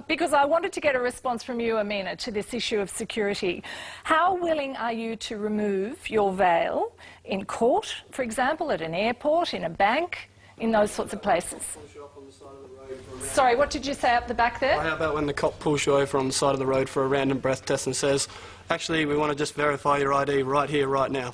because I wanted to get a response from you, Amina, to this issue of security. How willing are you to remove your veil in court, for example, at an airport, in a bank, in those sorts of places? Sorry, what did you say up the back there? How about when the cop pulls you over on the side of the road for a random breath test and says, actually, we want to just verify your ID right here, right now?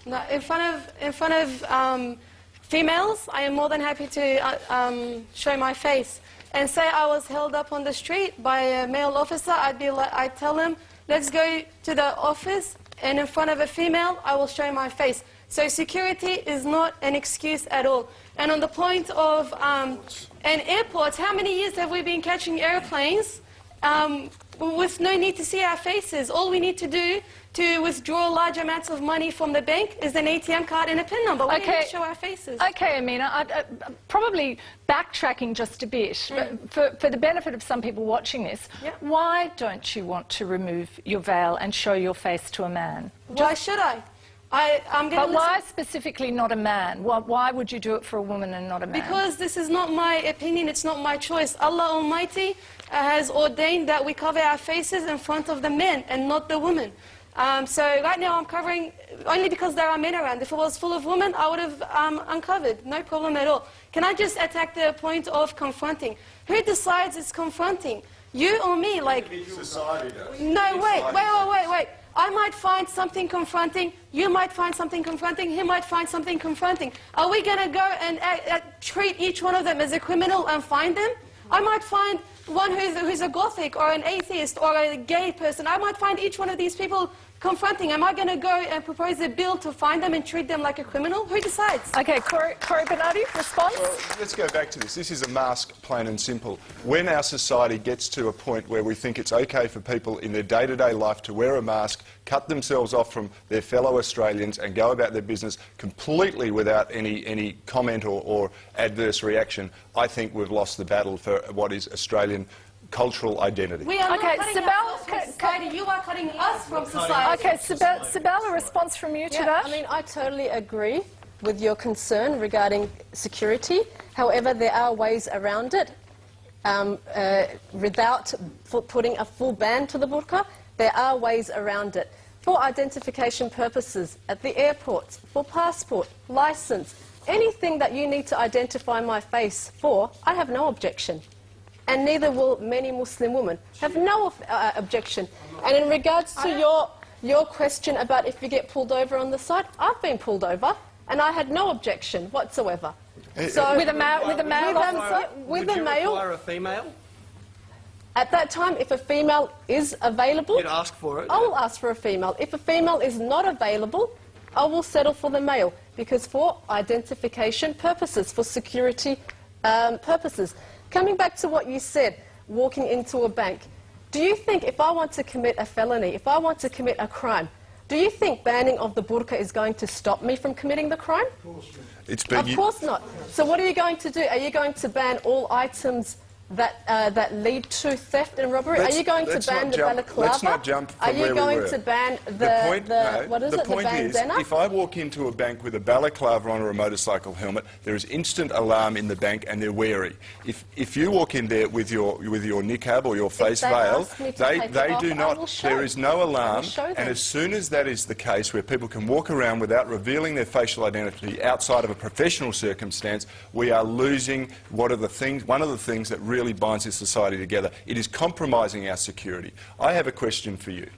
No, in front of females, I am more than happy to show my face. And say I was held up on the street by a male officer, I'd tell him, let's go to the office, and in front of a female, I will show my face. So security is not an excuse at all. And on the point of an airport, how many years have we been catching airplanes with no need to see our faces? All we need to do to withdraw large amounts of money from the bank is an ATM card and a PIN number. We don't need to show our faces. Okay, Amina, probably backtracking just a bit, but for the benefit of some people watching this, why don't you want to remove your veil and show your face to a man? Why should I? But why specifically not a man? Why would you do it for a woman and not a man? Because this is not my opinion, it's not my choice. Allah Almighty has ordained that we cover our faces in front of the men and not the women. So right now I'm covering only because there are men around. If it was full of women, I would have uncovered. No problem at all. Can I just attack the point of confronting? Who decides it's confronting? You or me? Like, society does. No, wait. I might find something confronting, you might find something confronting, he might find something confronting. Are we going to go and treat each one of them as a criminal and find them? I might find one who's a Gothic or an atheist or a gay person. I might find each one of these people confronting. Am I going to go and propose a bill to find them and treat them like a criminal? Who decides? Okay, Cory Bernardi, response? Well, let's go back to this. This is a mask, plain and simple. When our society gets to a point where we think it's okay for people in their day-to-day life to wear a mask, cut themselves off from their fellow Australians and go about their business completely without any comment or adverse reaction, I think we've lost the battle for what is Australian cultural identity. We are not cutting ourselves from society. You are cutting us from society. Okay, Sibel, a response from you to that? I mean, I totally agree with your concern regarding security. However, there are ways around it. Without putting a full ban to the burqa, there are ways around it. For identification purposes, at the airports, for passport, licence, anything that you need to identify my face for, I have no objection. And neither will many Muslim women have no objection. And in regards to your question about if you get pulled over on the side, I've been pulled over and I had no objection whatsoever. So with a male Would you require a female? At that time, if a female is available, you'd ask for it. I will ask for a female. If a female is not available, I will settle for the male, because for identification purposes, for security purposes. Coming back to what you said, walking into a bank, do you think if I want to commit a felony, if I want to commit a crime, do you think banning of the burqa is going to stop me from committing the crime? Of course not. So what are you going to do? Are you going to ban all items that lead to theft and robbery? Are you going to ban the balaclava? Let's not jump from where we were. Are you going to ban the point is, if I walk into a bank with a balaclava on or a motorcycle helmet, there is instant alarm in the bank and they're wary. If you walk in there with your niqab or your face veil, they do not. There is no alarm, and as soon as that is the case, where people can walk around without revealing their facial identity outside of a professional circumstance, we are losing one of the things that really binds this society together. It is compromising our security. I have a question for you.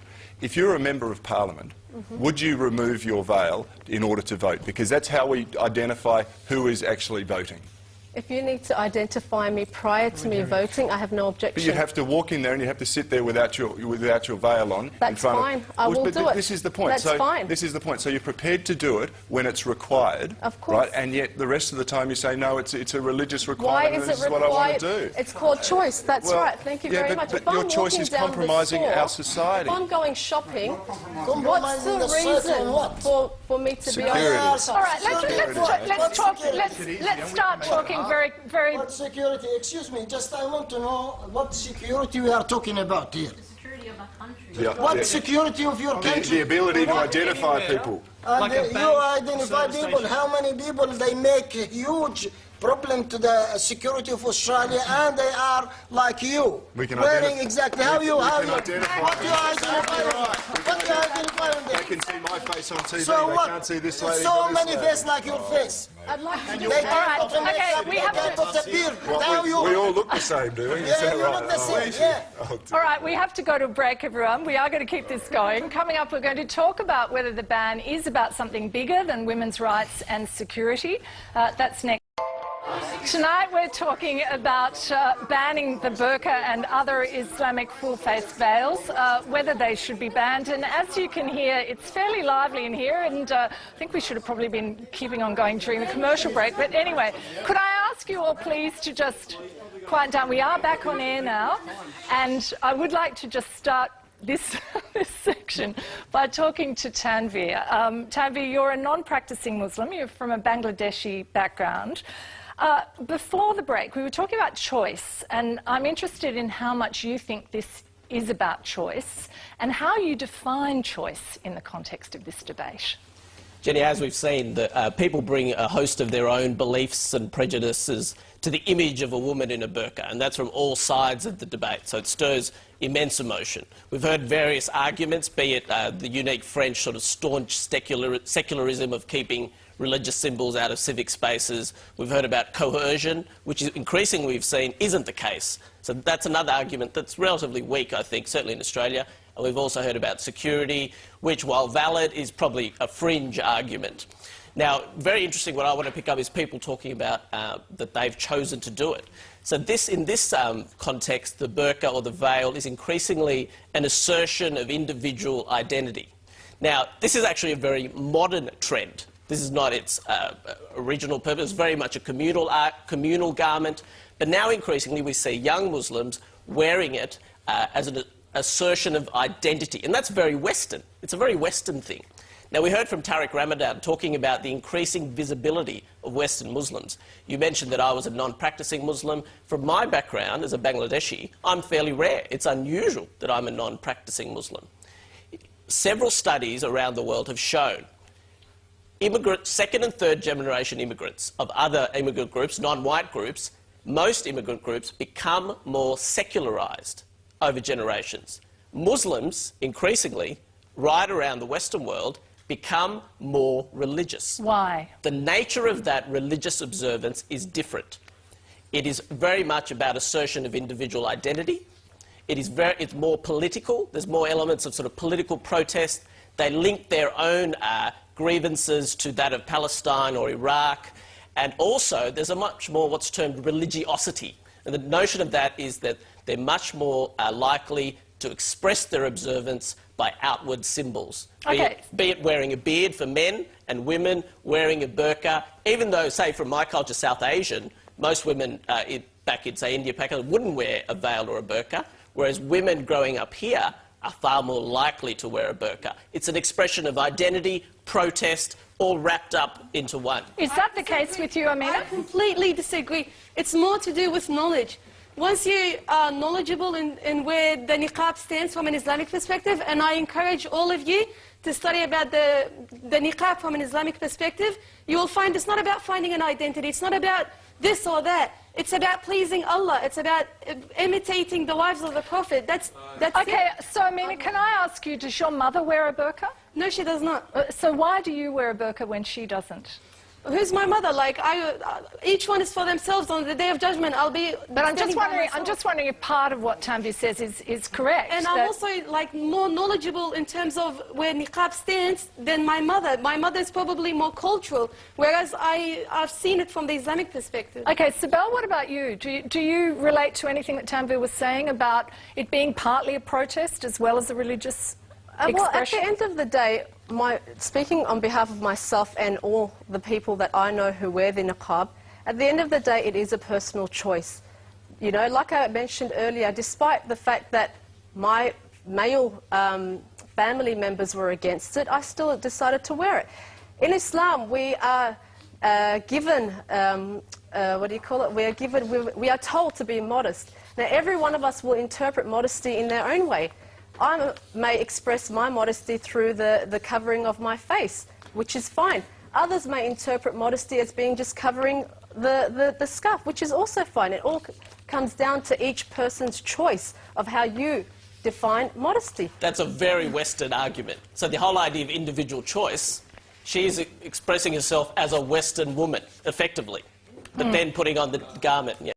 If you're a member of Parliament, would you remove your veil in order to vote? Because that's how we identify who is actually voting. If you need to identify me prior to me voting, I have no objection. But you'd have to walk in there and you have to sit there without your veil on. That's fine. I will do it. This is the point. That's fine. This is the point. So you're prepared to do it when it's required. Of course. Right? And yet the rest of the time you say, no, it's a religious requirement. Why is and this it is what I want to do. It's called choice. That's right. Thank you very much. But your choice is compromising our society. If I'm going shopping, what's the reason for me to be honest? All right, let's start talking very. What security? Excuse me, just I want to know what security we are talking about here. The security of a country. What security of your country? The ability to identify people. And you identify people, how many people they make huge problem to the security of Australia, and they are like you, We can wearing exactly how you identify what you identify on They them. can see my face on TV, So they what? can't see this lady. So many faces like your face. I'd like to They can't put a Okay, makeup, we they have can't to- put a beard. What, How you? we all look the same, do we? Is Yeah, that you right? look the same. Oh, Yeah. oh, dear. All right, we have to go to a break, everyone. We are going to keep this going. Coming up, we're going to talk about whether the ban is about something bigger than women's rights and security. That's next. Tonight we're talking about banning the burqa and other Islamic full-face veils, whether they should be banned. And as you can hear, it's fairly lively in here, and I think we should have probably been keeping on going during the commercial break. But anyway, could I ask you all please to just quiet down? We are back on air now, and I would like to just start this section by talking to Tanveer. Tanveer, you're a non-practicing Muslim. You're from a Bangladeshi background. Before the break, we were talking about choice, and I'm interested in how much you think this is about choice and how you define choice in the context of this debate. Jenny, as we've seen, people bring a host of their own beliefs and prejudices to the image of a woman in a burqa, and that's from all sides of the debate, so it stirs immense emotion. We've heard various arguments, be it the unique French sort of staunch secularism of keeping religious symbols out of civic spaces. We've heard about coercion, which is increasingly we've seen isn't the case. So that's another argument that's relatively weak, I think, certainly in Australia. And we've also heard about security, which, while valid, is probably a fringe argument. Now, very interesting, what I want to pick up is people talking about that they've chosen to do it. So in this context, the burqa or the veil is increasingly an assertion of individual identity. Now, this is actually a very modern trend. This is not its original purpose. It's very much a communal garment. But now increasingly we see young Muslims wearing it as an assertion of identity. And that's very Western. It's a very Western thing. Now, we heard from Tariq Ramadan talking about the increasing visibility of Western Muslims. You mentioned that I was a non-practicing Muslim. From my background as a Bangladeshi, I'm fairly rare. It's unusual that I'm a non-practicing Muslim. Several studies around the world have shown second and third generation immigrants of other immigrant groups, non-white groups, most immigrant groups become more secularised over generations. Muslims, increasingly, right around the Western world, become more religious. Why? The nature of that religious observance is different. It is very much about assertion of individual identity. It's more political. There's more elements of sort of political protest. They link their own grievances to that of Palestine or Iraq. And also, there's a much more what's termed religiosity. And the notion of that is that they're much more likely to express their observance by outward symbols. Okay. Be it wearing a beard for men and women, wearing a burqa, even though, say, from my culture, South Asian, most women back in, say, India, Pakistan, wouldn't wear a veil or a burqa, whereas women growing up here are far more likely to wear a burqa. It's an expression of identity, protest, all wrapped up into one. Is that the case with you, Amina? I completely disagree. It's more to do with knowledge. Once you are knowledgeable in where the niqab stands from an Islamic perspective, and I encourage all of you to study about the niqab from an Islamic perspective, you will find it's not about finding an identity. It's not about this or that. It's about pleasing Allah. It's about imitating the wives of the Prophet. That's Okay, it. so Amina, can I ask you, does your mother wear a burqa? No, she does not. So why do you wear a burqa when she doesn't? Who's my mother? Like, each one is for themselves. On the Day of Judgment, I'll be. But I'm just standing by wondering if part of what Tanveer says is correct. And I'm also like more knowledgeable in terms of where niqab stands than my mother. My mother is probably more cultural, whereas I've seen it from the Islamic perspective. Okay, Sibel, what about you? Do you relate to anything that Tanveer was saying about it being partly a protest as well as a religious expression? Well, at the end of the day, speaking on behalf of myself and all the people that I know who wear the niqab, at the end of the day, it is a personal choice. You know, like I mentioned earlier, despite the fact that my male family members were against it, I still decided to wear it. In Islam, we are given, what do you call it? We are told to be modest. Now, every one of us will interpret modesty in their own way. I may express my modesty through the covering of my face, which is fine. Others may interpret modesty as being just covering the scarf, which is also fine. It all comes down to each person's choice of how you define modesty. That's a very Western argument. So the whole idea of individual choice, she's expressing herself as a Western woman, effectively, but then putting on the garment. Yeah.